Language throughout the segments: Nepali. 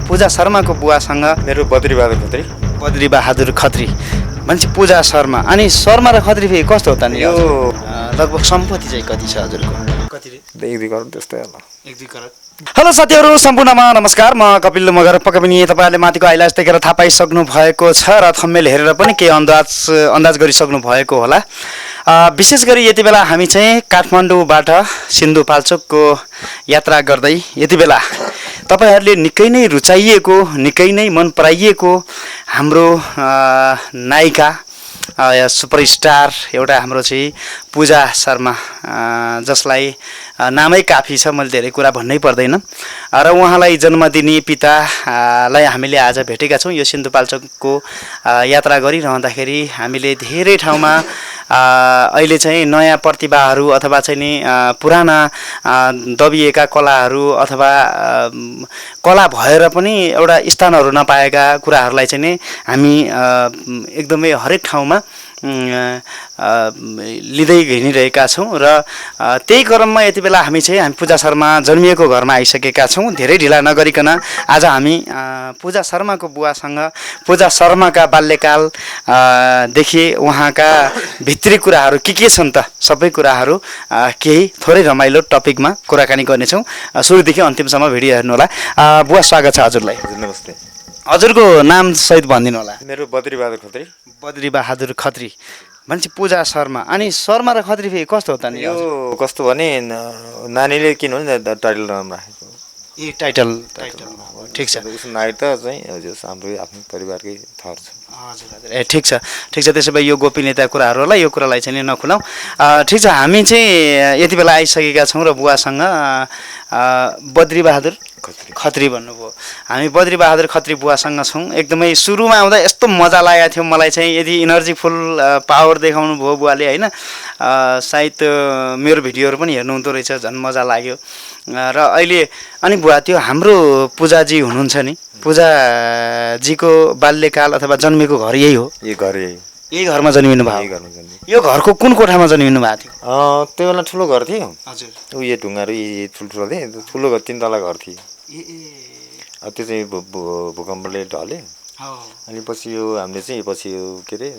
पूजा शर्माको बुवासँग मेरो बद्रीबहादुर खत्री। बद्रीबहादुर खत्री मान्छे पूजा शर्मा। अनि शर्मा र खत्री फेरि कस्तो हो त नि? यो लगभग सम्पत्ति चाहिँ कति छ हजुरको? कति रे? 1-2 करोड त्यस्तै होला। 1-2 करोड। हेलो साथीहरू सम्पूर्णमा नमस्कार। म कपिल मगर। पक्कै पनि तपाईँहरूले माथिको हाइलाइट्स देखेर थाहा पाइसक्नु भएको छ र थम्बनेल हेरेर पनि केही अन्दाज गरिसक्नु भएको होला। विशेष गरी यति बेला हामी चाहिँ काठमाडौँबाट सिन्धुपाल्चोकको यात्रा गर्दै यति बेला तपाईँहरूले निकै नै रुचाइएको, निकै नै मन पराइएको हाम्रो नायिका सुपरस्टार एउटा हाम्रो चाहिँ पूजा शर्मा, जसलाई नामै काफी छ, मैले धेरै कुरा भन्नै पर्दैन। र उहाँलाई जन्म दिने पितालाई हामीले आज भेटेका छौँ। यो सिन्धुपाल्चोकको यात्रा गरिरहँदाखेरि हामीले धेरै ठाउँमा अहिले चाहिँ नयाँ प्रतिभाहरू अथवा चाहिँ नि पुराना दबिएका कलाहरू अथवा कला भएर पनि एउटा स्थानहरू नपाएका कुराहरूलाई चाहिँ नि हामी एकदमै हरेक ठाउँमा लिँदै हिँडिरहेका छौँ। र त्यही क्रममा यति बेला हामी पूजा शर्मा जन्मिएको घरमा आइसकेका छौँ। धेरै ढिला नगरिकन आज हामी पूजा शर्माको बुवासँग पूजा शर्माका बाल्यकालदेखि उहाँका भित्री कुराहरू के छन् त सबै कुराहरू केही थोरै रमाइलो टपिकमा कुराकानी गर्नेछौँ। सुरुदेखि अन्तिमसम्म भिडियो हेर्नुहोला। बुवा स्वागत छ हजुरलाई। नमस्ते। हजुरको नाम सहित भनिदिनु होला। मेरो बद्रीबहादुर खत्री। बद्रीबहादुर खत्री मान्छे पूजा शर्मा। अनि शर्मा र खत्री फेरि कस्तो हो त नि? यो कस्तो भने नानीले किन भने टाइटल नाम राखेको। ए टाइटल ठिक छ। उसको नाइ त चाहिँ हजुर हाम्रो आफ्नो परिवारकै थर छ। हजुर हजुर। ए ठिक छ ठिक छ। त्यसो भए यो गोपनीयता कुराहरू होला, यो कुरालाई चाहिँ नखुलाउँ। ठिक छ। हामी चाहिँ यति बेला आइसकेका छौँ र बुवासँग बद्रीबहादुर खत्री भन्नुभयो। हामी बद्रीबहादुर खत्री बुवासँग छौँ। एकदमै सुरुमा आउँदा यस्तो मजा लागेको थियो मलाई चाहिँ, यदि इनर्जी फुल पावर देखाउनु भयो बुवाले होइन। सायद मेरो भिडियोहरू पनि हेर्नुहुँदो रहेछ, झन् मजा लाग्यो। र अहिले अनि बुवा त्यो हाम्रो पूजाजी हुनुहुन्छ नि, पूजाजीको बाल्यकाल अथवा जन्मेको घर यही हो? यही घरमा जन्मिनु भयो? यो घरको कुन कोठामा जन्मिनु भएको थियो? त्यो बेला ठुलो घर थियो। हजुर। उयो ढुङ्गाहरू ठुल्ठुलो थिए। ठुलो घर 3 तला घर थियो। त्यो चाहिँ भूकम्पले ढल्यो। अनि पछि यो हामीले चाहिँ पछि यो के अरे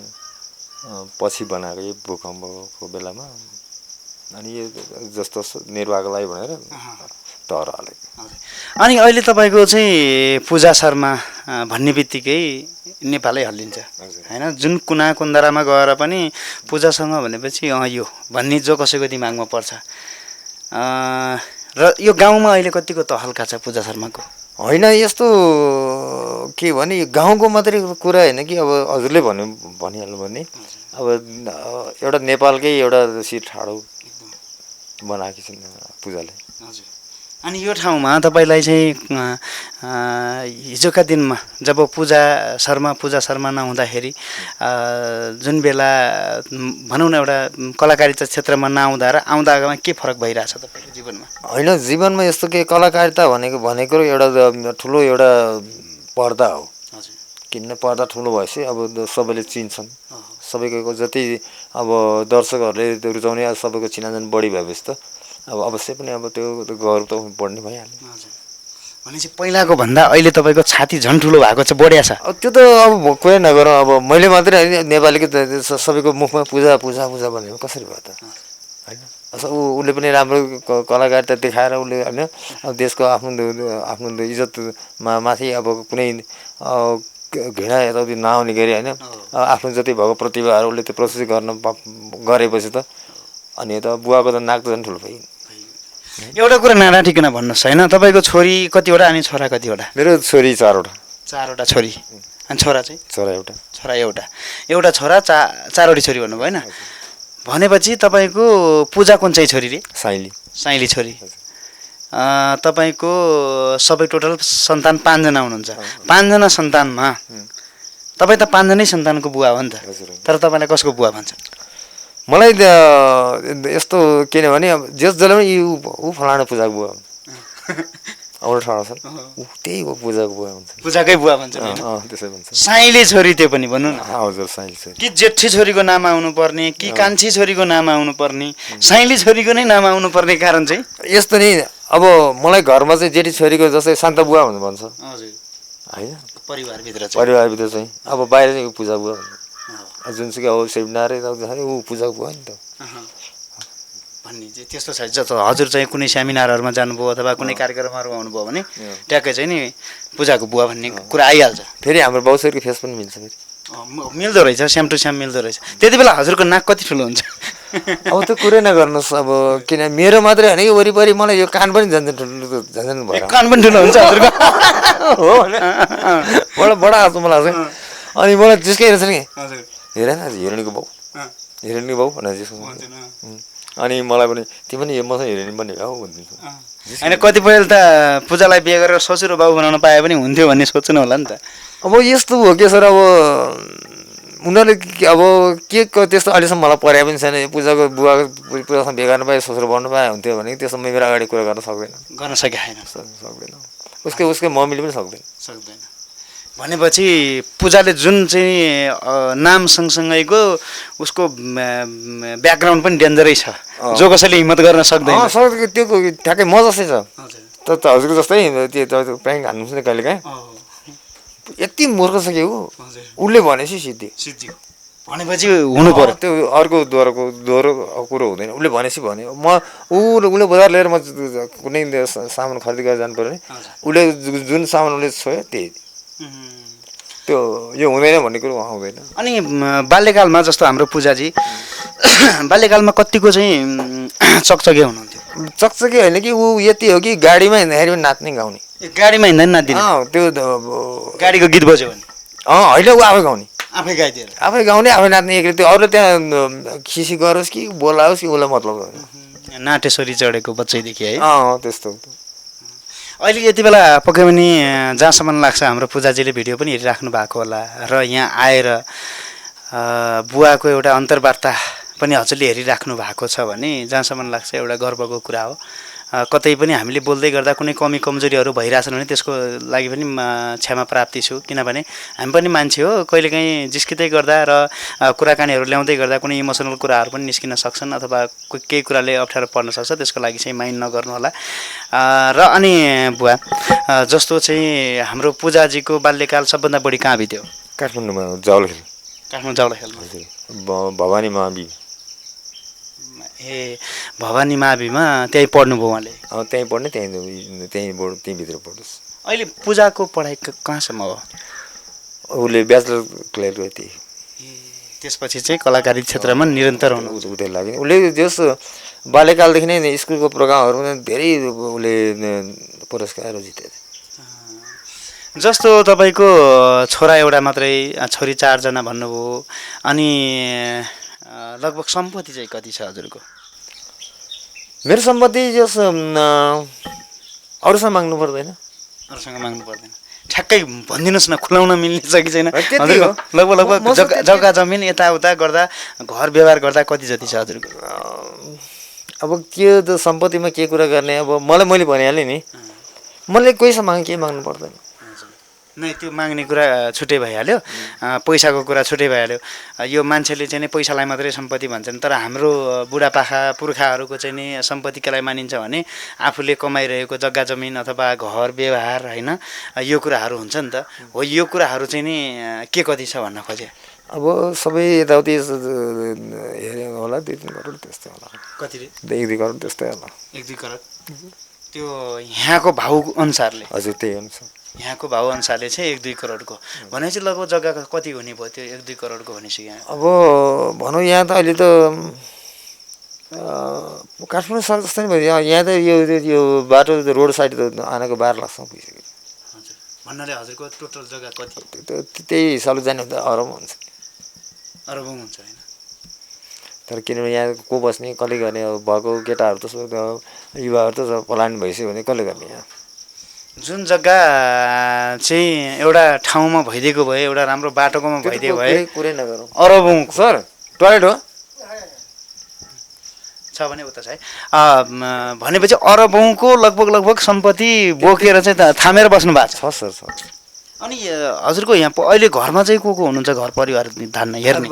पछि बनाएको यो भूकम्पको बेलामा अनि यो जस्तो निर्वाहको लागि भनेर डर हालेको। अनि अहिले तपाईँको चाहिँ पूजा शर्मा भन्ने बित्तिकै नेपालै हल्लिन्छ होइन? जुन कुना कुन्दरामा गएर पनि पूजासँग भनेपछि यो भन्ने जो कसैको दिमागमा पर्छ। र यो गाउँमा अहिले कतिको तहल्का छ पूजा शर्माको? होइन यस्तो के भने यो गाउँको मात्रै कुरा होइन कि अब हजुरले भनिहाल्नु भने अब एउटा नेपालकै एउटा सिट ठाडो बनाएकी छिन् पूजाले। हजुर। अनि यो ठाउँमा तपाईँलाई चाहिँ हिजोका दिनमा जब पूजा शर्मा नहुँदाखेरि जुन बेला भनौँ न एउटा कलाकारिता क्षेत्रमा नआउँदा र आउँदामा के फरक भइरहेछ तपाईँको जीवनमा? होइन जीवनमा यस्तो के कलाकारिता भनेको एउटा ठुलो एउटा पर्दा हो। हजुर। किन पर्दा ठुलो भएपछि अब सबैले चिन्छन्। सबैको जति अब दर्शकहरूले रुचाउने सबैको चिनाजान बढी भएपछि त अब अवश्य पनि अब त्यो गौरव त बढ्ने भइहाल्यो। हजुर। भनेपछि पहिलाको भन्दा अहिले तपाईँको छाती झन् ठुलो भएको छ, बढिया छ। अब त्यो त अब कुरा नगरौँ। अब मैले मात्रै होइन नेपालीको सबैको मुखमा पूजा पूजा पूजा भनेको कसरी भयो त होइन? उसले पनि राम्रो कलाकारिता देखाएर उसले होइन अब देशको आफ्नो इज्जतमा माथि अब कुनै घृणा यताउति नआउने गरी होइन आफ्नो जति भएको प्रतिभाहरू उसले त्यो प्रस्तुत गरेपछि त अनि त बुवाको त नाक त झन् ठुलो भयो। एउटा कुरा नाराटिकन भन्नुहोस् होइन, तपाईँको छोरी कतिवटा अनि छोरा कतिवटा? मेरो छोरी 4वटा। 4वटा छोरी। अनि छोरा चाहिँ? छोरा एउटा। छोरा एउटा छोरा 4वटी छोरी भन्नुभयो होइन? भनेपछि तपाईँको पूजा कुन चाहिँ छोरी रे? साइली छोरी। तपाईँको सबै टोटल सन्तान 5 जना हुनुहुन्छ। 5 जना सन्तानमा तपाईँ त 5 जनै सन्तानको बुवा हो नि त। तर तपाईँलाई कसको बुवा भन्छ? मलाई त यस्तो किनभने अब जसले पनि ऊ फलाना पूजाको बुवा औँठा ठाडो छन् त्यही हो पूजाको बुवा हुन्छ। पूजाकै बुवा भन्छ। त्यसै भन्छ। साइली छोरी त्यो पनि भन्नु न। हजुर साइली छोरी। कि जेठी छोरीको नाम आउनु पर्ने कि कान्छी छोरीको नाम आउनु पर्ने, साइली छोरीको नै नाम आउनु पर्ने कारण चाहिँ यस्तो नि अब मलाई घरमा चाहिँ जेठी छोरीको जस्तै शान्त बुवा भन्छ। हजुर। होइन परिवारभित्र चाहिँ परिवारभित्र चाहिँ अब बाहिर चाहिँ पूजा बुवा जुनसुकै अब सेमिनारै राख्दाखेरि ऊ पूजा बुवा नि त भन्ने चाहिँ त्यस्तो छ जस्तो हजुर चाहिँ कुनै सेमिनारहरूमा जानुभयो अथवा कुनै कार्यक्रमहरू आउनुभयो भने ट्याक्कै चाहिँ नि पूजाको बुवा भन्ने कुरा आइहाल्छ फेरि हाम्रो बाउसरको फेस पनि मिल्छ फेरि मिल्दो रहेछ स्याम टु स्याम मिल्दो रहेछ त्यति बेला हजुरको नाक कति ठुलो हुन्छ अब त्यो कुरै नगर्नुहोस् अब किन मेरो मात्रै होइन कि वरिपरि मलाई यो कान पनि झन् ठुलो झन् भयो कान पनि ठुलो हुन्छ हजुरको हो बडा बडा आउँछ मलाई चाहिँ अनि मलाई जिस्काइ रहेछ नि हजुर हेर न हिरोइनको बाउ हिरोइनको बाउ भनेर जिस्काउँछ अनि मलाई पनि तिमी पनि मसँग हिरोइन बन्ने हो भनिदिन्छु होइन कतिपय त पूजालाई बिहे गरेर ससुरो बाउ बनाउन पाए पनि हुन्थ्यो भन्ने सोच्नु होला नि त अब यस्तो हो के सर अब उनीहरूले अब के त्यस्तो अहिलेसम्म मलाई परे पनि छैन पूजाको पूजासँग बिहे गर्न पाए ससुरो बन्नु पाए हुन्थ्यो भने त्यसमा मेरो अगाडि कुरा गर्न गर्न सके छैन सक्दैन उसकै मम्मीले पनि सक्दैन भनेपछि पूजाले जुन चाहिँ नाम सँगसँगैको उसको ब्याकग्राउन्ड पनि डेन्जरै छ जो कसैले हिम्मत गर्न सक्दैन त्यो ठ्याक्कै म जस्तै छ त हजुरको जस्तै त्यो प्याङ हान्नुहुन्छ नि कहिले काहीँ यति मूर्ख छ कि उसले भनेपछि सिद्धि भनेपछि हुनु पर्यो त्यो अर्को दोहोरो कुरो हुँदैन उसले भनेपछि भन्यो उसले बजार लिएर म कुनै सामान खरिद गरेर जानु पऱ्यो नि उसले जुन सामान उसले छोयो त्यही त्यो यो हुँदैन भन्ने कुरो आउँदैन अनि बाल्यकालमा जस्तो हाम्रो पूजाजी बाल्यकालमा कतिको चाहिँ चकचके हुनुहुन्थ्यो चकचके होइन कि ऊ यति हो कि गाडीमा हिँड्दाखेरि पनि नाच्ने गाउने गाडीमा हिँड्दा नि नाच्दिने त्यो गाडीको गीत बज्यो भने होइन ऊ आफै गाउने आफै गाइदिएर आफै गाउने आफै नाच्ने एक्लै त्यो अरूले त्यहाँ खिसी गरोस् कि बोलाओस् कि उसलाई मतलब नाटेश्वरी चढेको बच्चैदेखि है त्यस्तो अहिले यति बेला पक्कै पनि जहाँसम्म लाग्छ हाम्रो पूजाजीले भिडियो पनि हेरिराख्नु भएको होला र यहाँ आएर बुवाको एउटा अन्तर्वार्ता पनि हजुरले हेरिराख्नु भएको छ भने जहाँसम्म लाग्छ एउटा गर्वको कुरा हो कतै पनि हामीले बोल्दै गर्दा कुनै कमी कमजोरीहरू भइरहेछन् भने त्यसको लागि पनि क्षमा प्राप्ति छु किनभने हामी पनि मान्छे हो कहिलेकाहीँ जिस्किँदै गर्दा र कुराकानीहरू ल्याउँदै गर्दा कुनै इमोसनल कुराहरू पनि निस्किन सक्छन् अथवा केही कुराले अप्ठ्यारो पर्न सक्छ त्यसको लागि चाहिँ माइन्ड नगर्नु होला र अनि बुवा जस्तो चाहिँ हाम्रो पूजाजीको बाल्यकाल सबभन्दा बढी कहाँ बित्यो काठमाडौँमा जाउलखेल भवानी महाबी भवानी माविमा त्यहीँ पढ्नुभयो उहाँले त्यहीँ पढ्ने त्यहीँभित्र पढोस् अहिले पूजाको पढाइ कहाँसम्म हो उसले ब्याचलर क्लियर गरे त्यही त्यसपछि चाहिँ कलाकारी क्षेत्रमा निरन्तर हुनु उतै लाग्यो उसले जस बाल्यकालदेखि नै स्कुलको प्रोग्रामहरूमा धेरै उसले पुरस्कारहरू जितेको जस्तो तपाईँको छोरा एउटा मात्रै छोरी 4 जना भन्नुभयो अनि लगभग सम्पत्ति चाहिँ कति छ हजुरको मेरो सम्पत्ति जस अरूसँग माग्नु पर्दैन अरूसँग माग्नु पर्दैन ठ्याक्कै भनिदिनुहोस् न खुलाउन मिल्ने छ कि छैन हजुरको लगभग जग्गा जमिन यताउता गर्दा घर व्यवहार गर्दा कति जति छ हजुरको अब के त सम्पत्तिमा के कुरा गर्ने अब मैले भनिहालेँ नि मैले कोहीसँग माग्नु केही माग्नु पर्दैन नै त्यो माग्ने कुरा छुट्टै भइहाल्यो पैसाको कुरा छुट्टै भइहाल्यो यो मान्छेले चाहिँ नि पैसालाई मात्रै सम्पत्ति भन्छन् तर हाम्रो बुढापाका पुर्खाहरूको चाहिँ नि सम्पत्ति केलाई मानिन्छ भने आफूले कमाइरहेको जग्गा जमिन अथवा घर व्यवहार होइन यो कुराहरू हुन्छ नि त हो यो कुराहरू चाहिँ नि के कति छ भन्न खोजे अब सबै यताउति हेऱ्यो होला 2-3 करोड त्यस्तै होला कति 1-2 करोड त्यस्तै होला 1-2 करोड त्यो यहाँको भाउ अनुसारले हजुर त्यही अनुसार यहाँको भाउ अनुसारले चाहिँ 1-2 करोडको भनेपछि लगभग जग्गा कति हुने भयो त्यो 1-2 करोडको भनेपछि यहाँ अब भनौँ यहाँ त अहिले त काठमाडौँ सहर जस्तै नि भयो यहाँ त यो बाटो रोड साइड त आनेको 12 लाखसम्म पुगिसक्यो हजुर भन्नाले हजुरको टोटल जग्गा कति त्यही हिसाबले जाने त अरब हुन्छ अरबौँ हुन्छ होइन तर किनभने यहाँ को बस्ने कसले गर्ने अब भएको केटाहरू त युवाहरू त पलायन भइसक्यो भने कसले गर्ने यहाँ जुन जग्गा चाहिँ एउटा ठाउँमा भइदिएको भए एउटा राम्रो बाटोकोमा भइदिएको भए कुरै नगरौँ अरबौँ सर टोयलेट हो छ भने उता छ है भनेपछि अरबौँको लगभग सम्पत्ति बोकेर चाहिँ थामेर बस्नु भएको छ सर अनि हजुरको यहाँ अहिले घरमा चाहिँ को हुनुहुन्छ घर परिवार धान्न हेर्ने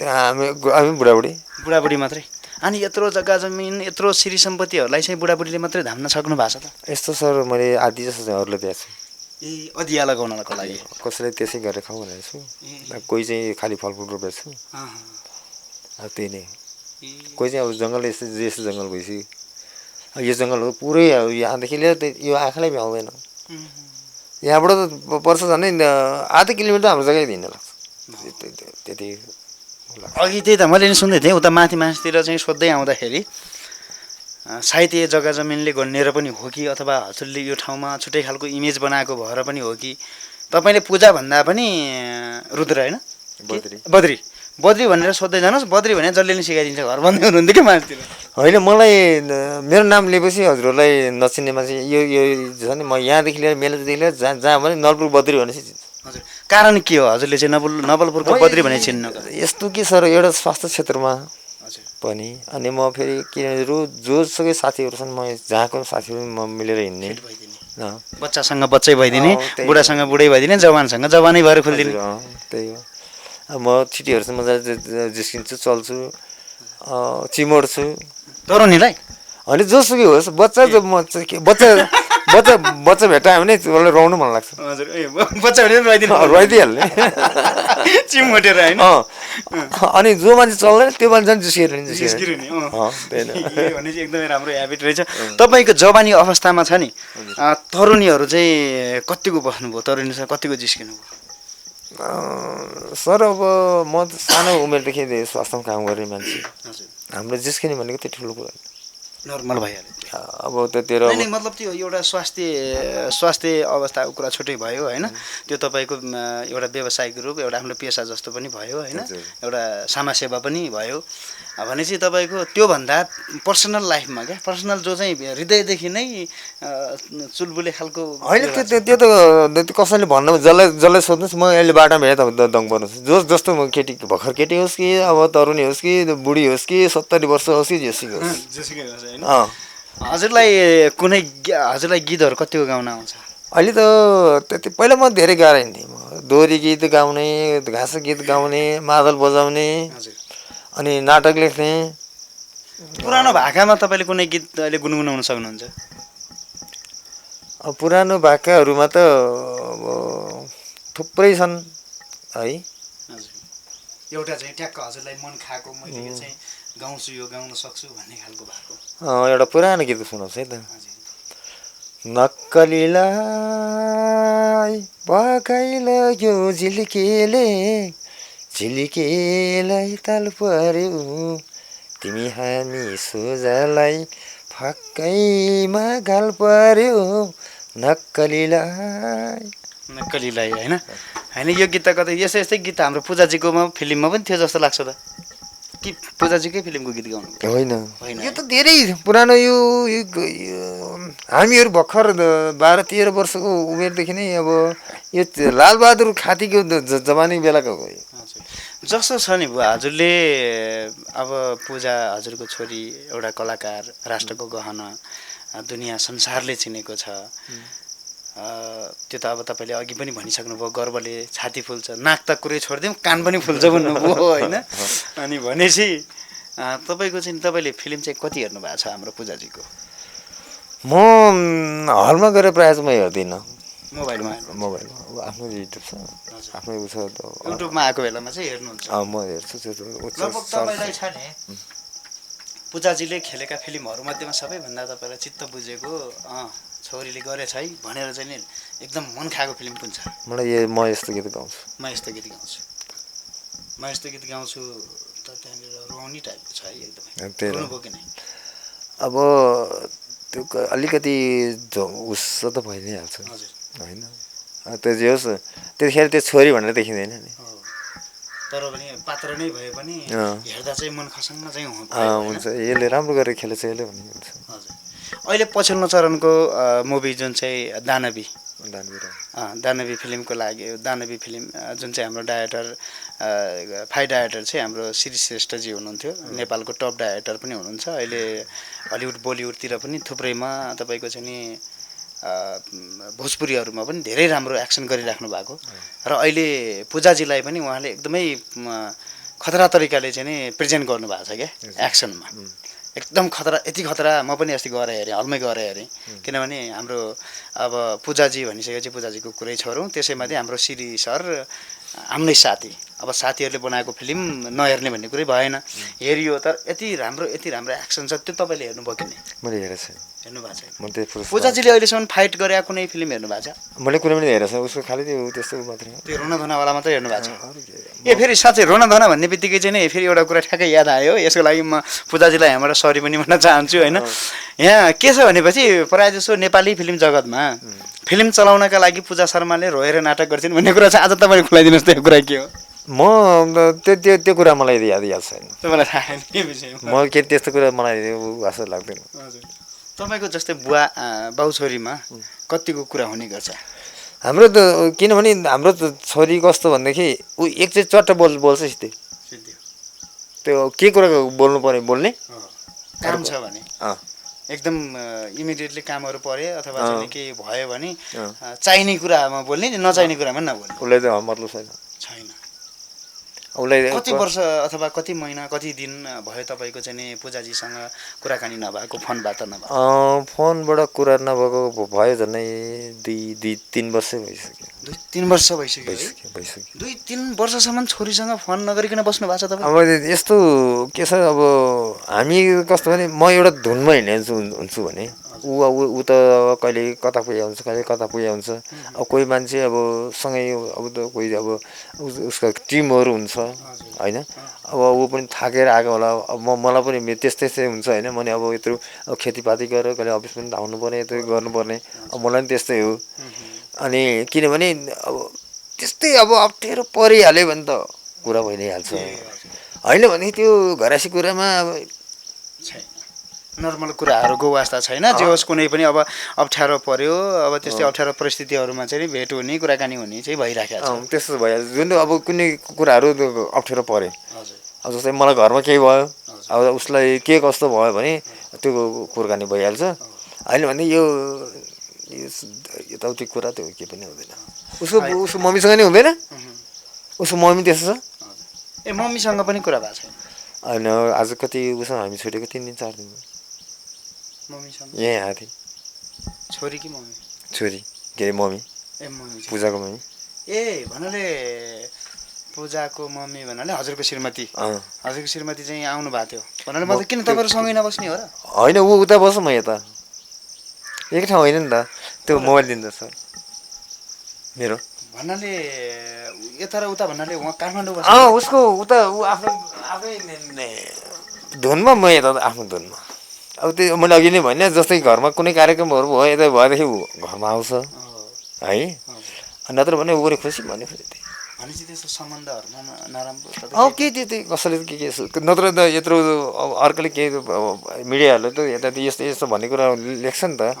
हामी बुढाबुढी मात्रै अनि यत्रो जग्गा जमिन यत्रो श्री सम्पत्तिहरूलाई चाहिँ बुढाबुढीले मात्रै धान्न सक्नु भएको छ त यस्तो सर मैले आधी जस्तो चाहिँ अरूले दिएको छु ए अदिया लगाउनको लागि कसैलाई त्यसै गरेर खाउँ भनेको छु कोही चाहिँ खालि फलफुल रोपेको छु अब त्यही नै कोही चाहिँ अब जङ्गल यस्तो जङ्गल भएपछि यो जङ्गलहरू पुरै अब यहाँदेखि लिएर यो आँखाले भ्याउँदैन यहाँबाट त पर्छ झन् आधा किलोमिटर हाम्रो जग्गै हिँड्न लाग्छ त्यति अघि त्यही त मैले नि सुन्दै थिएँ उता माथि मासतिर चाहिँ सोध्दै आउँदाखेरि सायद यो जग्गा जमिनले गन्नेर पनि हो कि अथवा हजुरले यो ठाउँमा छुट्टै खालको इमेज बनाएको भएर पनि हो कि तपाईँले पूजा भन्दा पनि रुद्र होइन बद्री बद्री भनेर सोध्दै जानुहोस् बद्री भने जसले नि सिकाइदिन्छ घर भन्दै हुनुहुन्थ्यो कि मान्छेतिर होइन मलाई मेरो नाम लिएपछि हजुरहरूलाई नचिन्ने मान्छे यो छ नि म यहाँदेखि लिएर मेलादेखि लिएर जहाँ भने नलपुर बद्री भनेपछि हजुर कारण के हो हजुरले चाहिँ नवलपुरको बद्री भने चिन्नु यस्तो के सर एउटा स्वास्थ्य क्षेत्रमा पनि अनि म फेरि किनभने जोसुकै साथीहरू छन् म जहाँको साथीहरू म मिलेर हिँड्ने बच्चासँग बच्चै भइदिने बुढासँग बुढै भइदिने जवानसँग जवानै भएर खुल्दिने त्यही हो म छिटीहरूसँग मजाले जिस्किन्छु चल्छु चिमोड्छु तरुनीलाई होइन जोसुकै होस् बच्चा भेटायो भने उसलाई रुवाउनु मन लाग्छ हजुर बच्चा भने रुवाइदिइहाल्ने चिमोटेर होइन अनि जो मान्छे चल्दैन त्यो मान्छे झन् जिस्किएर भने चाहिँ एकदमै राम्रो ह्याबिट रहेछ तपाईँको जवानी अवस्थामा छ नि तरुणीहरू चाहिँ कतिको बस्नुभयो तरुणीसँग कतिको जिस्किनु भयो सर अब म सानो उमेरदेखि स्वास्थ्यमा काम गर्ने मान्छे हाम्रो जिस्किने भनेको त्यो ठुलो कुरा नर्मल भइहाल्यो अब त्यतिर मतलब त्यो एउटा स्वास्थ्य अवस्थाको कुरा छुट्टै भयो होइन त्यो तपाईँको एउटा व्यावसायिक रूप एउटा आफ्नो पेसा जस्तो पनि भयो होइन एउटा समाजसेवा पनि भयो भनेपछि तपाईँको त्योभन्दा पर्सनल लाइफमा क्या पर्सनल जो चाहिँ हृदयदेखि नै चुलबुले खालको होइन त्यो त कसैले भन्नु जसलाई सोध्नुहोस् म अहिले बाटोमा भेटेँ त दङ पर्नुहोस् जस्तो केटी भर्खर केटी होस् कि अब तरुणी होस् कि बुढी होस् कि 70 वर्ष होस् कि जेसुकै होस् हजुरलाई गीतहरू कतिको गाउन आउँछ अहिले त त्यति पहिला म धेरै गाएर हिँड्थेँ म दोहोरी गीत गाउने घाँस गीत गाउने मादल बजाउने अनि नाटक लेख्ने पुरानो भाकामा तपाईँले कुनै गीत अहिले गुनगुनाउन सक्नुहुन्छ पुरानो भाकाहरूमा त थुप्रै छन् है एउटा चाहिँ ट्याक्क हजुरलाई मन खाएको मैले चाहिँ गाउँछु यो गाउन सक्छु भन्ने खालको भएको एउटा पुरानो गीत सुनाउँछु है त नक्कलीलाई पकाइलग्यो झिल्केलाई ताल पर्यो तिमी हामी सोझालाई फक्कैमा गाल पर्यो नक्कलीलाई होइन यो गीत त कतै यस्तै गीत हाम्रो पूजाजीकोमा फिल्ममा पनि थियो जस्तो लाग्छ त कि पूजाजीकै फिल्मको गीत गाउनु होइन यो त धेरै पुरानो यो हामीहरू भर्खर 12-13 वर्षको उमेरदेखि नै अब यो लालबहादुर खातीको जमानै बेलाको हो जस्तो छ नि बुवा हजुरले अब पूजा हजुरको छोरी एउटा कलाकार राष्ट्रको गहना दुनियाँ संसारले चिनेको छ त्यो त अब तपाईँले अघि पनि भनिसक्नुभयो गर्वले छाती फुल्छ नाक त कुरै छोडिदिउँ कान पनि फुल्छ भन्नुभयो होइन अनि भनेपछि तपाईँले फिल्म चाहिँ कति हेर्नु भएको छ हाम्रो पूजाजीको म हलमा गएर प्रायः चाहिँ म हेर्दिनँ मोबाइलमा आफ्नो युट्युब छ आफ्नो उ छ युट्युबमा आएको बेलामा चाहिँ हेर्नुहुन्छ म हेर्छु लगभग तपाईँलाई छ नि पूजाजीले खेलेका फिल्महरूमध्येमा सबैभन्दा तपाईँलाई चित्त बुझेको छोरीले गरेछ है भनेर चाहिँ नि एकदम मन खाएको फिल्म कुन छ मलाई म यस्तो गीत गाउँछु म यस्तो गीत गाउँछु त त्यहाँनिर रोनी टाइपको छ है एकदमै कि नै अब त्यो अलिकति उस त भइ नै हाल्छ होइन त्यो जे होस् त्यतिखेर त्यो छोरी भनेर देखिँदैन नि तर पनि पात्र नै भए पनि हेर्दा चाहिँ मन खसङ्ग चाहिँ हुन्छ यसले राम्रो गरेर खेलेछ यसले भन्ने हुन्छ हजुर अहिले पछिल्लो चरणको मुभी जुन चाहिँ दानवी फिल्मको लागि दानवी फिल्म जुन चाहिँ हाम्रो डाइरेक्टर फाइट डाइरेक्टर चाहिँ हाम्रो श्री श्रेष्ठजी हुनुहुन्थ्यो नेपालको टप डाइरेक्टर पनि हुनुहुन्छ अहिले हलिउड बलिउडतिर पनि थुप्रैमा तपाईँको चाहिँ नि भोजपुरीहरूमा पनि धेरै राम्रो एक्सन गरिराख्नु भएको र अहिले पूजाजीलाई पनि उहाँले एकदमै खतरा तरिकाले चाहिँ नि प्रेजेन्ट गर्नुभएको छ क्या एक्सनमा एकदम खतरा, यति खतरा। म पनि अस्ति गएर हेरेँ, हलमै गएर हेरेँ। किनभने हाम्रो अब पूजाजी भनिसकेपछि पूजाजीको कुरै छोडौँ, त्यसैमाथि हाम्रो श्री सर हाम्रै साथी, अब साथीहरूले बनाएको फिल्म नहेर्ने भन्ने कुरै भएन। हेरियो, तर यति राम्रो एक्सन छ। त्यो तपाईँले हेर्नुभयो कि नै? मैले हेरेको छैन। हेर्नु भएको छैन? म त्यो पुरुष पूजाजीले अहिलेसम्म फाइट गरेका कुनै फिल्म हेर्नु भएको छ? मैले कुनै पनि हेरेको छैन। उसको खालि त्यो त्यस्तो मात्रै हो। त्यो रोना धोनावाला मात्रै हेर्नु भएको छ? अरू के? ए फेरि साँच्चै रोना धोना भन्ने बित्तिकै चाहिँ नि फेरि एउटा कुरा ठ्याक्कै याद आयो। यसको लागि म पूजाजीलाई यहाँबाट सरी पनि भन्न चाहन्छु होइन। यहाँ के छ भनेपछि प्रायः जसो नेपाली फिल्म जगतमा फिल्म चलाउनका लागि पूजा शर्माले रोएर नाटक गर्छिन् भन्ने कुरा चाहिँ आज तपाईँले खुलाइदिनुहोस्, त्यो कुरा के हो? म त्यो कुरा मलाई याद छैन। तपाईँलाई थाहा छैन के विषयमा? म के त्यस्तो कुरा मलाई जस्तो लाग्दैन। हजुर, तपाईँको जस्तै बुवा बाउ छोरीमा कतिको कुरा हुने गर्छ? हाम्रो त किनभने हाम्रो त छोरी कस्तो भनेदेखि ऊ एकचोटि चट्ट बोल्छ सिधै। त्यो के कुरा बोल्नु पर्ने बोल्ने काम छ भने एकदम इमिडिएटली कामहरू पऱ्यो अथवा चाहिँ केही भयो भने चाहिने कुरामा बोल्ने, नचाहिने कुरामा नबोल्ने। उसलाई त मतलब छैन। उसलाई कति वर्ष अथवा कति महिना कति दिन भयो तपाईँको चाहिँ नि पूजाजीसँग कुराकानी नभएको, फोन वार्ता नभएको? फोनबाट कुरा नभएको भयो झन्डै 2-3 वर्ष भइसक्यो। 2-3 वर्ष भइसक्यो? 2-3 वर्षसम्म छोरीसँग फोन नगरिकन बस्नु भएको छ तपाईँ? अब यस्तो के छ, अब हामी कस्तो भने म एउटा धुनमा हुन्छु भने ऊ त कहिले कता पुगेको हुन्छ, कहिले कता पुगेको हुन्छ। अब कोही मान्छे अब सँगै अब त कोही अब उसको टिमहरू हुन्छ होइन। अब ऊ पनि थाकेर आएको होला। अब मलाई पनि त्यस्तै हुन्छ होइन। मैले अब यत्रो खेतीपाती गरेर कहिले अफिस पनि धाउनु पर्ने, यत्रो गर्नुपर्ने। अब मलाई पनि त्यस्तै हो। अनि किनभने अब त्यस्तै अब अप्ठ्यारो परिहाल्यो भने त कुरा भइ नै हाल्छ होइन। भने त्यो घरायसी कुरामा अब नर्मल कुराहरूको वास्ता छैन। जे होस्, कुनै पनि अब अप्ठ्यारो पर्यो, अब त्यस्तै अप्ठ्यारो परिस्थितिहरूमा चाहिँ भेट हुने, कुराकानी हुने चाहिँ भइराखेको छ। त्यस्तो भइहाल्छ। जुन अब कुनै कुराहरू अप्ठ्यारो परे, हजुर, अब जस्तै मलाई घरमा केही भयो, अब उसलाई के कस्तो भयो भने त्यो कुराकानी भइहाल्छ होइन। भने यो यताउति कुरा त्यो के पनि हुँदैन। उसको मम्मीसँग नि हुँदैन। उसको मम्मी त्यस्तो छ। ए मम्मीसँग पनि कुरा भएको छैन? होइन, आज कति उसँग हामी छुटेको 3 दिन 4 दिन मम्मीसँग यहीँ आएको थिएँ। छोरी कि मम्मी? छोरी के अरे मम्मी, ए मम्मी, पूजाको मम्मी। ए भन्नाले पूजाको मम्मी भन्नाले हजुरको श्रीमती? हजुरको श्रीमती चाहिँ आउनु भएको थियो भन्नाले म त किन तपाईँहरू सँगै नबस्ने हो र? होइन, ऊ उता बस्छ, म यता। एकै ठाउँ होइन नि त। त्यो मोबाइल दिन्छ सर मेरो भन्नाले यता र उता भन्नाले उहाँ काठमाडौँ बस्छ? उसको उता ऊ आफ्नै धुनमा, म यता आफ्नो धुनमा। अब त्यो मैले अघि नै भने जस्तै घरमा कुनै कार्यक्रमहरू भयो, यता भएदेखि ऊ घरमा आउँछ है। नत्र भने ऊ पनि खुसी भने खुसी। भनेपछि त्यस्तो सम्बन्धहरूमा नराम्रो के त्यो कसैले के नत्र त यत्रो अब अर्कोले के मिडियाहरूले त यता यस्तो यस्तो भन्ने कुरा लेख्छ नि त।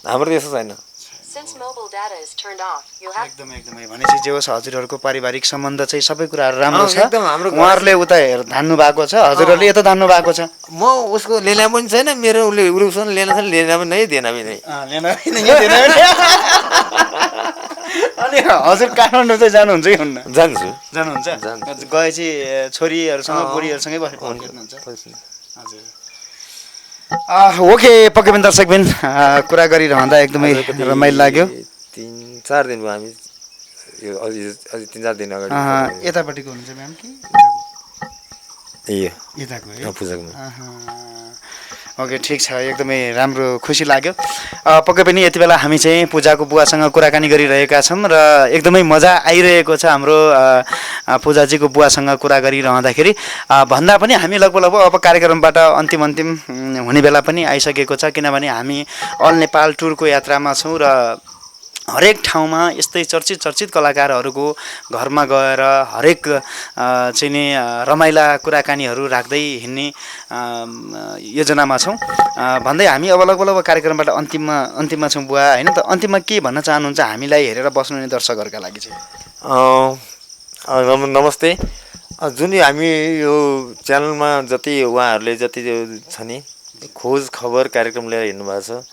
हाम्रो त यस्तो छैन। एकदमै भनेपछि जे होस् हजुरहरूको पारिवारिक सम्बन्ध चाहिँ सबै कुराहरू राम्रो छ। उहाँहरूले उता धान्नु भएको छ, हजुरहरूले यता धान्नु भएको छ। म उसको लेना पनि छैन, मेरो उसले उसँग लेना छैन, लेना पनि नै देना पनि नै। अनि हजुर काठमाडौँ चाहिँ जानुहुन्छ कि हुन्न? जानुहुन्छ। गएपछि छोरीहरूसँग बुढीहरूसँगै बसेर हेर्नुहुन्छ? हजुर। ओके, पक्कै पनि दर्शकबिन कुरा गरिरहँदा एकदमै रमाइलो लाग्यो। 3-4 दिन भयो हामी यो अझै 3-4 दिन अगाडि। यतापट्टिको हुनुहुन्छ म्याम कि यताको है? पूजाको। ओके, ठिक छ, एकदमै राम्रो, खुसी लाग्यो। पक्कै पनि यति बेला हामी चाहिँ पूजाको बुवासँग कुराकानी गरिरहेका छौँ र एकदमै मजा आइरहेको छ हाम्रो पूजाजीको बुवासँग कुरा गरिरहँदाखेरि। भन्दा पनि हामी लगभग अब कार्यक्रमबाट अन्तिम हुने बेला पनि आइसकेको छ। किनभने हामी अल नेपाल टुरको यात्रामा छौँ र हरेक ठाउँमा यस्तै चर्चित कलाकारहरूको घरमा गएर हरेक चाहिँ नि रमाइला कुराकानीहरू राख्दै हिँड्ने योजनामा छौँ। भन्दै हामी अब लगभग कार्यक्रमबाट अन्तिममा छौँ बुवा होइन त? अन्तिममा के भन्न चाहनुहुन्छ हामीलाई हेरेर बस्नुहुने दर्शकहरूका लागि चाहिँ? नमस्ते। जुन हामी यो च्यानलमा जति उहाँहरूले जति छ नि खोज खबर कार्यक्रम लिएर हिँड्नु भएको छ,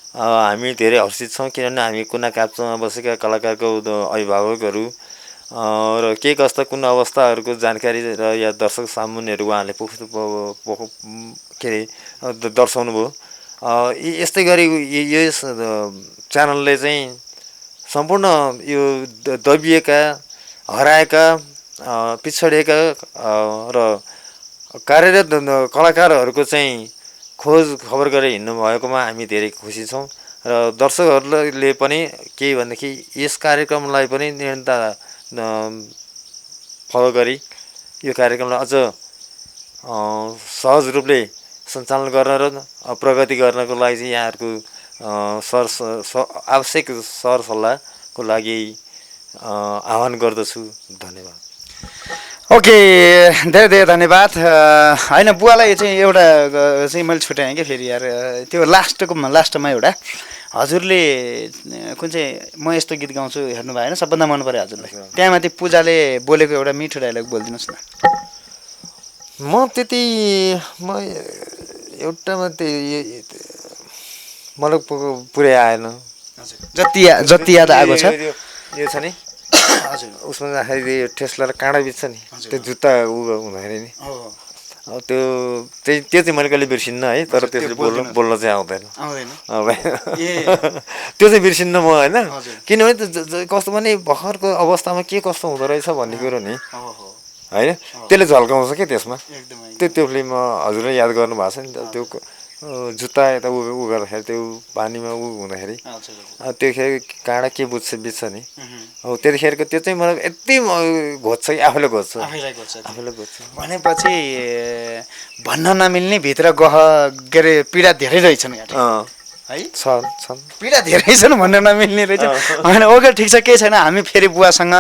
हामी धेरै हर्षित छौँ। किनभने हामी कुना काप्चामा बसेका कलाकारको अभिभावकहरू र के कस्ता कुन अवस्थाहरूको जानकारी र या दर्शक सामुन्नेहरू उहाँले के अरे दर्शाउनु भयो। यस्तै गरी यस च्यानलले चाहिँ सम्पूर्ण यो दबिएका, हराएका, पिछडिएका र कार्यरत कलाकारहरूको चाहिँ खोज खबर गरेर हिँड्नु भएकोमा हामी धेरै खुसी छौँ र दर्शकहरूले पनि के भनेदेखि यस कार्यक्रमलाई पनि निरन्तर फलो गरी यो कार्यक्रमलाई अझ सहज रूपले सञ्चालन गर्न र प्रगति गर्नको लागि चाहिँ यहाँहरूको आवश्यक सरसल्लाहको लागि आह्वान गर्दछु। धन्यवाद। ओके, धेरै धेरै धन्यवाद। होइन, बुवालाई चाहिँ एउटा चाहिँ मैले छुट्याएँ कि फेरि यार, त्यो लास्टमा एउटा हजुरले कुन चाहिँ म यस्तो गीत गाउँछु हेर्नु भयो होइन, सबभन्दा मन पऱ्यो हजुरलाई। त्यहाँ माथि पूजाले बोलेको एउटा मिठो डायलग बोलिदिनुहोस् न। म एउटा मात्रै मलाई पुरै आएन। जति याद आएको छ यो छ नि, हजुर, उसमा जाँदाखेरि टेस्ला र काँडा बित्छ नि, त्यो जुत्ता हुँदाखेरि नि, त्यो चाहिँ मैले कहिले बिर्सिन्न है। तर त्यसले बोल्न चाहिँ आउँदैन। त्यो चाहिँ बिर्सिन्न म होइन, किनभने कस्तो भने भर्खरको अवस्थामा के कस्तो हुँदो रहेछ भन्ने कुरो नि होइन, त्यसले झल्काउँछ क्या त्यसमा। त्यो फिल्म हजुरले याद गर्नु भएको छ नि त, त्यो जुत्ता यता उ गर्दाखेरि त्यो पानीमा हुँदाखेरि त्योखेर काँडा के बित्छ नि, हो त्यतिखेरको त्यो चाहिँ मलाई यति घोच्छ कि आफूले घोच्छ। भनेपछि भन्न नमिल्ने भित्र के अरे पीडा धेरै रहेछन् है, छन् पीडा धेरै छन्, भन्न नमिल्ने रहेछ होइन। ओके, ठिक छ, केही छैन। हामी फेरि बुवासँग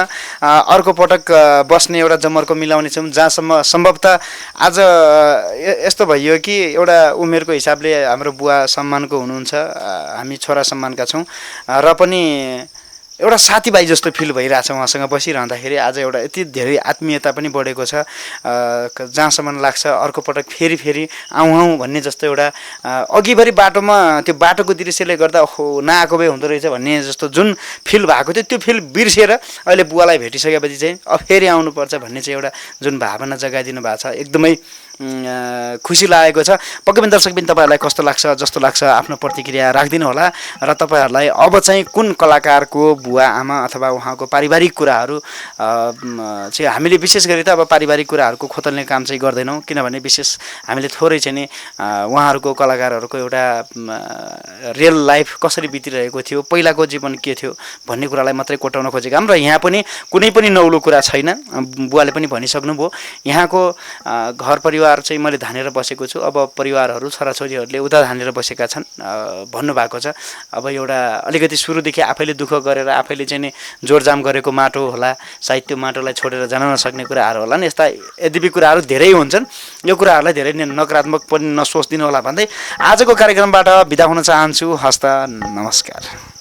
अर्को पटक बस्ने एउटा जमर्को मिलाउने छौँ, जहाँसम्म सम्भवतः आज यस्तो भइयो कि एउटा उमेरको हिसाबले हाम्रो बुवा सम्मानको हुनुहुन्छ, हामी छोरा सम्मानका छौँ र पनि एउटा साथीभाइ जस्तो फिल भइरहेछ उहाँसँग बसिरहँदाखेरि। आज एउटा यति धेरै आत्मीयता पनि बढेको छ, जहाँसम्म लाग्छ अर्को पटक फेरि आउँ भन्ने जस्तो एउटा अघिभरि बाटोमा त्यो बाटोको दृश्यले गर्दा ओहो नआएको भए हुँदो रहेछ भन्ने जस्तो जुन फिल भएको थियो, त्यो फिल बिर्सेर अहिले बुवालाई भेटिसकेपछि चाहिँ फेरि आउनुपर्छ भन्ने चाहिँ एउटा जुन भावना जगाइदिनु भएको छ, एकदमै खुसी लागेको छ। पक्कै पनि दर्शकबिन तपाईँहरूलाई कस्तो लाग्छ जस्तो लाग्छ आफ्नो प्रतिक्रिया राखिदिनु होला र तपाईँहरूलाई अब चाहिँ कुन कलाकारको बुवा आमा अथवा उहाँको पारिवारिक कुराहरू चाहिँ हामीले विशेष गरी त अब पारिवारिक कुराहरूको खोतल्ने काम चाहिँ गर्दैनौँ, किनभने विशेष हामीले थोरै चाहिँ नि उहाँहरूको कलाकारहरूको एउटा रियल लाइफ कसरी बितिरहेको थियो, पहिलाको जीवन के थियो भन्ने कुरालाई मात्रै कोटाउन खोजेका छौँ। र यहाँ पनि कुनै पनि नौलो कुरा छैन, बुवाले पनि भनिसक्नुभयो। यहाँको घर परिवार चाहिँ मैले धानेर बसेको छु, अब परिवारहरू छोराछोरीहरूले उता धानेर बसेका छन् भन्नुभएको छ। अब एउटा अलिकति सुरुदेखि आफैले दुःख गरेर आफैले चाहिँ नि जोडजाम गरेको माटो होला, सायद त्यो माटोलाई छोडेर जान नसक्ने कुराहरू होला नि, यस्ता यद्यपि कुराहरू धेरै हुन्छन्। यो कुराहरूलाई धेरै नकारात्मक पनि नसोचिदिनु होला भन्दै आजको कार्यक्रमबाट बिदा हुन चाहन्छु। हस्त, नमस्कार।